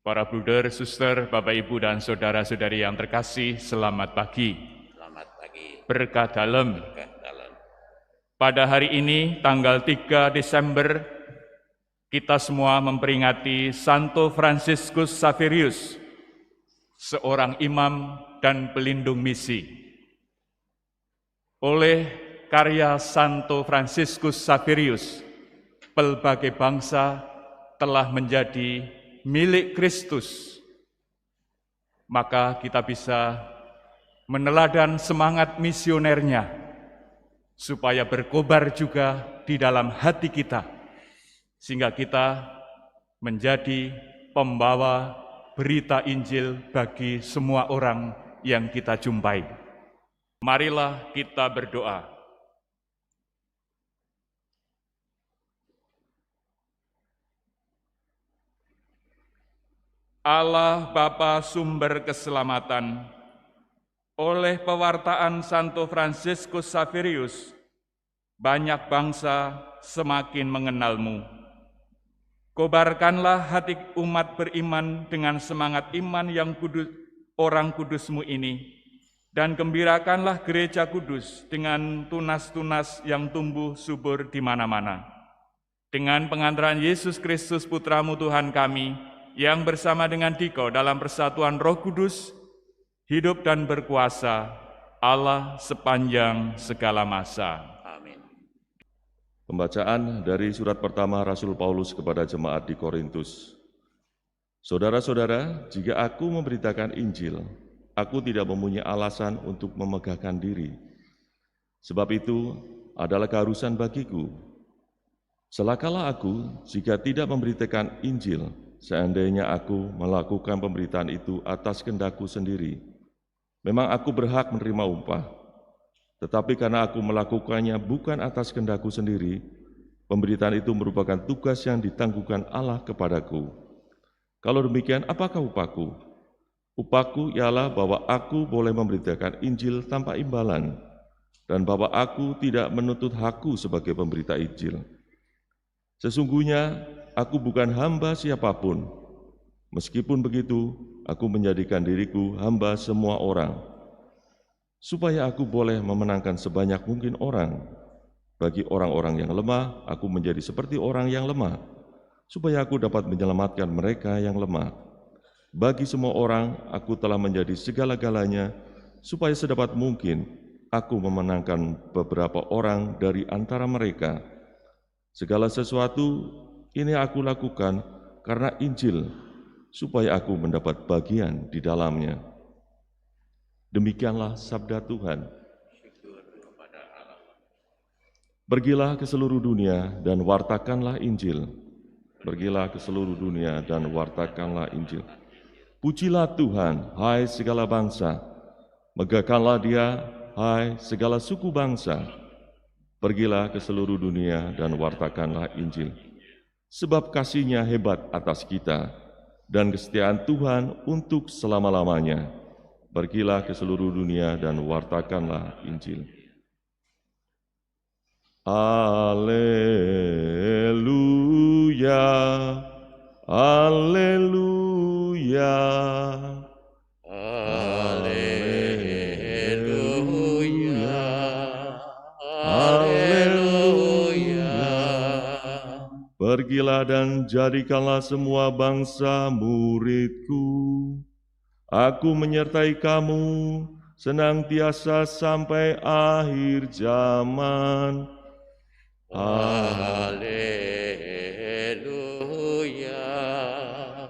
Para bruder, suster, Bapak, Ibu, dan saudara-saudari yang terkasih, selamat pagi. Selamat pagi. Berkah dalam. Berkah dalam. Pada hari ini, tanggal 3 Desember, kita semua memperingati Santo Fransiskus Xaverius, seorang imam dan pelindung misi. Oleh karya Santo Fransiskus Xaverius, pelbagai bangsa telah menjadi milik Kristus. Maka kita bisa meneladan semangat misionernya, supaya berkobar juga di dalam hati kita, sehingga kita menjadi pembawa berita Injil bagi semua orang yang kita jumpai. Marilah kita berdoa. Allah Bapa sumber keselamatan, oleh pewartaan Santo Fransiskus Xaverius, banyak bangsa semakin mengenal-Mu. Kobarkanlah hati umat beriman dengan semangat iman yang kudus, orang kudus-Mu ini, dan gembirakanlah gereja kudus dengan tunas-tunas yang tumbuh subur di mana-mana. Dengan pengantaran Yesus Kristus Putra-Mu Tuhan kami, yang bersama dengan Dikau dalam persatuan Roh Kudus, hidup dan berkuasa Allah sepanjang segala masa. Amin. Pembacaan dari surat pertama Rasul Paulus kepada jemaat di Korintus. Saudara-saudara, jika aku memberitakan Injil, aku tidak mempunyai alasan untuk memegahkan diri. Sebab itu adalah keharusan bagiku. Celakalah aku jika tidak memberitakan Injil, seandainya aku melakukan pemberitaan itu atas kehendakku sendiri. Memang aku berhak menerima upah, tetapi karena aku melakukannya bukan atas kehendakku sendiri, pemberitaan itu merupakan tugas yang ditangguhkan Allah kepadaku. Kalau demikian, apakah upahku? Upahku ialah bahwa aku boleh memberitakan Injil tanpa imbalan, dan bahwa aku tidak menuntut hakku sebagai pemberita Injil. Sesungguhnya, aku bukan hamba siapapun. Meskipun begitu, aku menjadikan diriku hamba semua orang, supaya aku boleh memenangkan sebanyak mungkin orang. Bagi orang-orang yang lemah, aku menjadi seperti orang yang lemah, supaya aku dapat menyelamatkan mereka yang lemah. Bagi semua orang, aku telah menjadi segala-galanya, supaya sedapat mungkin aku memenangkan beberapa orang dari antara mereka. Segala sesuatu ini aku lakukan karena Injil, supaya aku mendapat bagian di dalamnya. Demikianlah sabda Tuhan. Pergilah ke seluruh dunia dan wartakanlah Injil. Pergilah ke seluruh dunia dan wartakanlah Injil. Pujilah Tuhan, hai segala bangsa. Megahkanlah Dia, hai segala suku bangsa. Pergilah ke seluruh dunia dan wartakanlah Injil. Sebab kasih-Nya hebat atas kita, dan kesetiaan Tuhan untuk selama-lamanya. Pergilah ke seluruh dunia dan wartakanlah Injil. Haleluya, haleluya, Haleluya. Haleluya. Pergilah dan jadikanlah semua bangsa muridku. Aku menyertai kamu senantiasa sampai akhir zaman. Haleluya.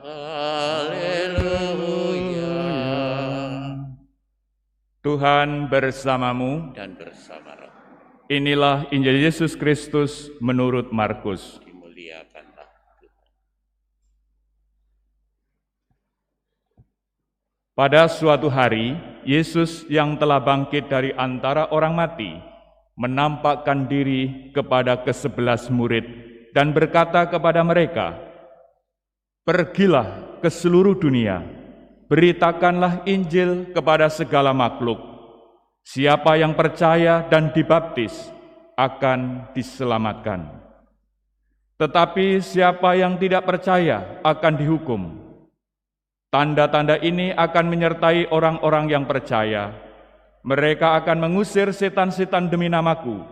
Haleluya. Tuhan bersamamu. Dan bersama roh, Inilah Injil Yesus Kristus menurut Markus. dimuliakanlah Tuhan. Pada suatu hari, Yesus yang telah bangkit dari antara orang mati, menampakkan diri kepada ke-11 murid dan berkata kepada mereka, "Pergilah ke seluruh dunia, beritakanlah Injil kepada segala makhluk. Siapa yang percaya dan dibaptis akan diselamatkan. Tetapi siapa yang tidak percaya akan dihukum. Tanda-tanda ini akan menyertai orang-orang yang percaya. Mereka akan mengusir setan-setan demi namaku.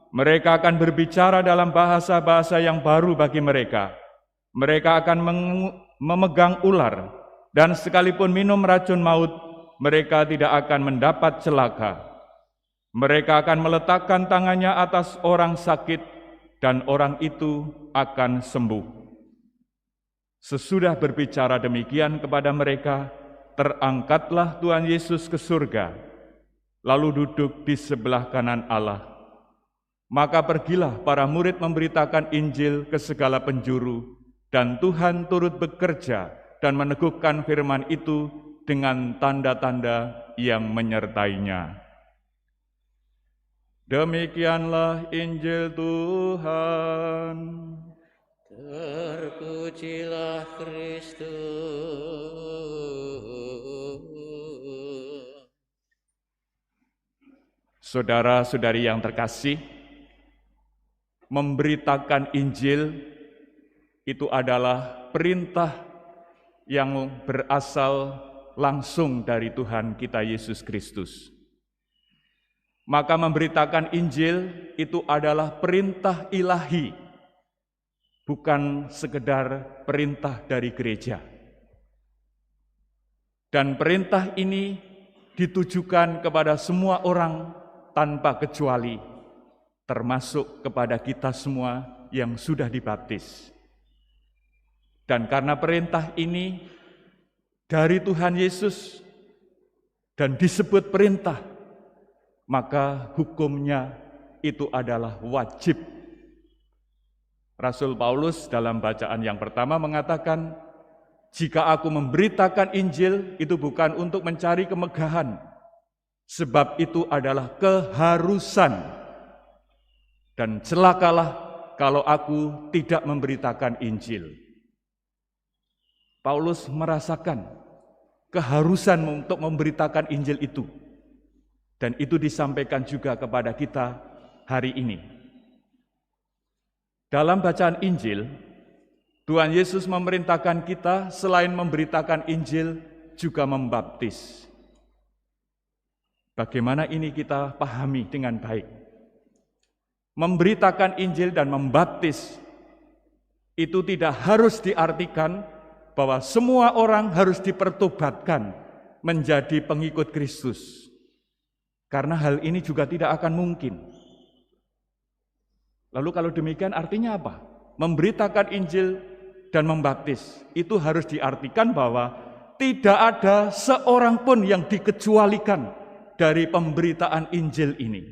Mereka akan berbicara dalam bahasa-bahasa yang baru bagi mereka. Mereka akan memegang ular, dan sekalipun minum racun maut, mereka tidak akan mendapat celaka. Mereka akan meletakkan tangannya atas orang sakit, dan orang itu akan sembuh. Sesudah berbicara demikian kepada mereka, terangkatlah Tuhan Yesus ke surga, lalu duduk di sebelah kanan Allah. Maka pergilah para murid memberitakan Injil ke segala penjuru, dan Tuhan turut bekerja dan meneguhkan firman itu dengan tanda-tanda yang menyertainya. Demikianlah Injil Tuhan. Terpujilah Kristus. Saudara-saudari yang terkasih, memberitakan Injil itu adalah perintah yang berasal langsung dari Tuhan kita Yesus Kristus. Maka memberitakan Injil itu adalah perintah ilahi, bukan sekedar perintah dari gereja. Dan perintah ini ditujukan kepada semua orang tanpa kecuali, termasuk kepada kita semua yang sudah dibaptis. Dan karena perintah ini dari Tuhan Yesus dan disebut perintah, maka hukumnya itu adalah wajib. Rasul Paulus dalam bacaan yang pertama mengatakan, jika aku memberitakan Injil itu bukan untuk mencari kemegahan, sebab itu adalah keharusan. Dan celakalah kalau aku tidak memberitakan Injil. Paulus merasakan keharusan untuk memberitakan Injil itu. Dan itu disampaikan juga kepada kita hari ini. Dalam bacaan Injil, Tuhan Yesus memerintahkan kita selain memberitakan Injil, juga membaptis. Bagaimana ini kita pahami dengan baik? Memberitakan Injil dan membaptis itu tidak harus diartikan bahwa semua orang harus dipertobatkan menjadi pengikut Kristus. Karena hal ini juga tidak akan mungkin. Lalu kalau demikian artinya apa? Memberitakan Injil dan membaptis itu harus diartikan bahwa tidak ada seorang pun yang dikecualikan dari pemberitaan Injil ini.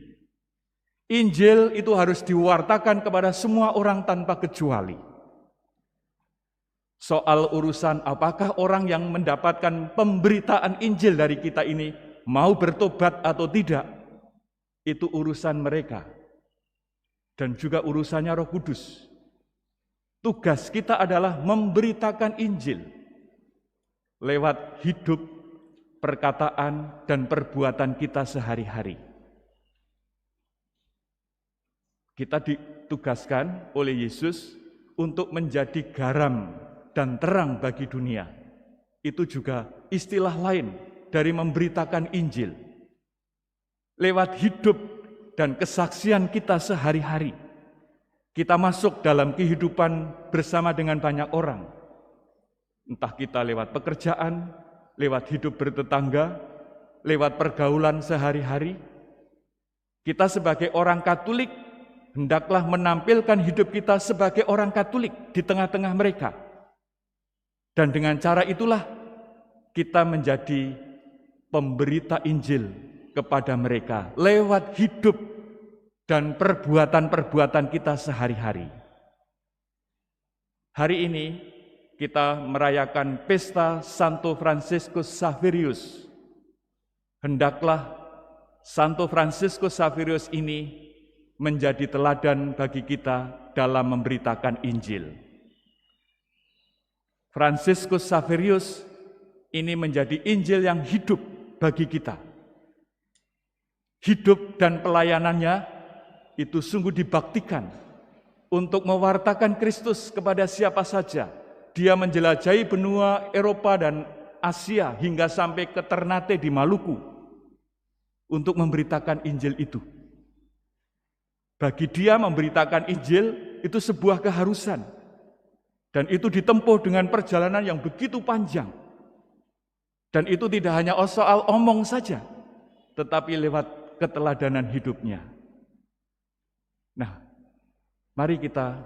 Injil itu harus diwartakan kepada semua orang tanpa kecuali. Soal urusan apakah orang yang mendapatkan pemberitaan Injil dari kita ini mau bertobat atau tidak, itu urusan mereka. Dan juga urusannya Roh Kudus. Tugas kita adalah memberitakan Injil lewat hidup, perkataan, dan perbuatan kita sehari-hari. Kita ditugaskan oleh Yesus untuk menjadi garam dan terang bagi dunia. Itu juga istilah lain dari memberitakan Injil. Lewat hidup dan kesaksian kita sehari-hari, kita masuk dalam kehidupan bersama dengan banyak orang. Entah kita lewat pekerjaan, lewat hidup bertetangga, lewat pergaulan sehari-hari. Kita sebagai orang Katolik, hendaklah menampilkan hidup kita sebagai orang Katolik di tengah-tengah mereka. Dan dengan cara itulah kita menjadi pemberita Injil kepada mereka lewat hidup dan perbuatan-perbuatan kita sehari-hari. Hari ini kita merayakan pesta Santo Fransiskus Xaverius. Hendaklah Santo Fransiskus Xaverius ini menjadi teladan bagi kita dalam memberitakan Injil. Fransiskus Xaverius ini menjadi Injil yang hidup bagi kita. Hidup dan pelayanannya itu sungguh dibaktikan untuk mewartakan Kristus kepada siapa saja. Dia menjelajahi benua Eropa dan Asia hingga sampai ke Ternate di Maluku untuk memberitakan Injil itu. Bagi dia memberitakan Injil itu sebuah keharusan. Dan itu ditempuh dengan perjalanan yang begitu panjang. Dan itu tidak hanya soal omong saja, tetapi lewat keteladanan hidupnya. Nah, mari kita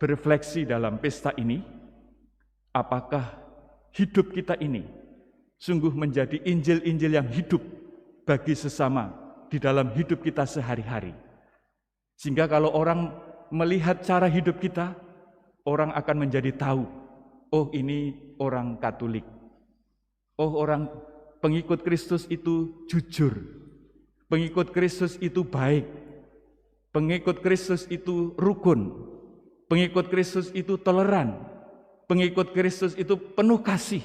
berefleksi dalam pesta ini, apakah hidup kita ini sungguh menjadi Injil-Injil yang hidup bagi sesama di dalam hidup kita sehari-hari. Sehingga kalau orang melihat cara hidup kita, orang akan menjadi tahu, oh ini orang Katolik, oh orang pengikut Kristus itu jujur, pengikut Kristus itu baik, pengikut Kristus itu rukun, pengikut Kristus itu toleran, pengikut Kristus itu penuh kasih.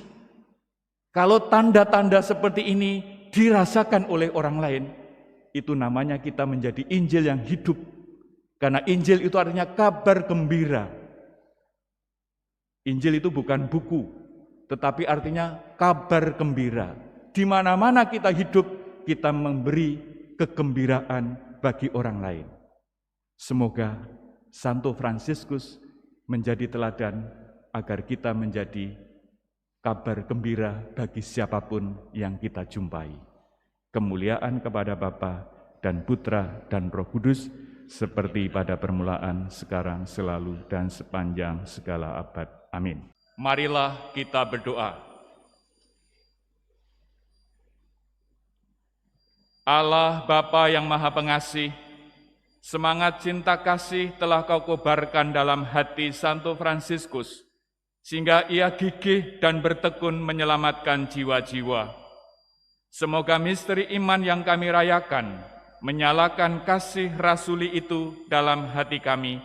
Kalau tanda-tanda seperti ini dirasakan oleh orang lain, itu namanya kita menjadi Injil yang hidup. Karena Injil itu artinya kabar gembira. Injil itu bukan buku, tetapi artinya kabar gembira. Di mana-mana kita hidup, kita memberi kegembiraan bagi orang lain. Semoga Santo Fransiskus menjadi teladan agar kita menjadi kabar gembira bagi siapapun yang kita jumpai. Kemuliaan kepada Bapa dan Putra dan Roh Kudus, seperti pada permulaan, sekarang, selalu, dan sepanjang segala abad. Amin. Marilah kita berdoa. Allah Bapa yang Maha Pengasih, semangat cinta kasih telah Kau kobarkan dalam hati Santo Fransiskus, sehingga ia gigih dan bertekun menyelamatkan jiwa-jiwa. Semoga misteri iman yang kami rayakan menyalakan kasih rasuli itu dalam hati kami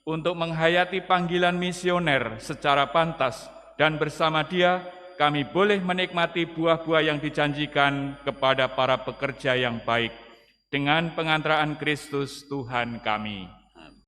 untuk menghayati panggilan misioner secara pantas, dan bersama Dia kami boleh menikmati buah-buah yang dijanjikan kepada para pekerja yang baik dengan pengantaraan Kristus Tuhan kami.